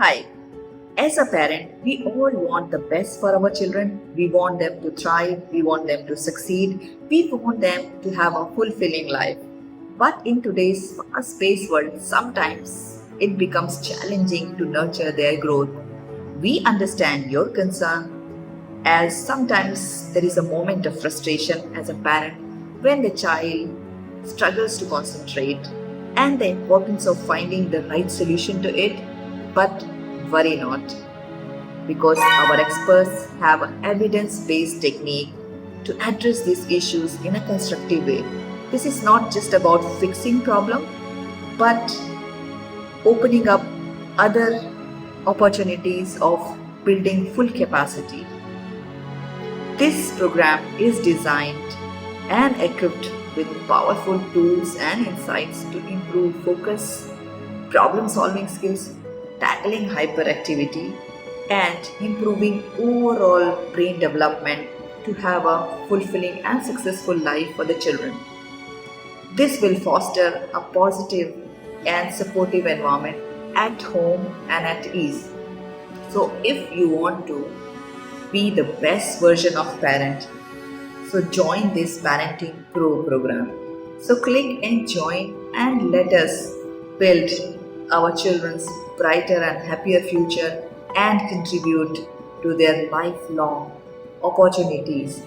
Hi, as a parent, we all want the best for our children. We want them to thrive, we want them to succeed, we want them to have a fulfilling life. But in today's fast paced world, sometimes it becomes challenging to nurture their growth. We understand your concern, as sometimes there is a moment of frustration as a parent when the child struggles to concentrate and the importance of finding the right solution to it. But worry not, because our experts have an evidence-based technique to address these issues in a constructive way. This is not just about fixing problem, but opening up other opportunities of building full capacity. This program is designed and equipped with powerful tools and insights to improve focus, problem solving skills, tackling hyperactivity, and improving overall brain development to have a fulfilling and successful life for the children. This will foster a positive and supportive environment at home and at ease. So, if you want to be the best version of parent, so join this Parenting Pro program. So click and join and let us build our children's brighter and happier future and contribute to their lifelong opportunities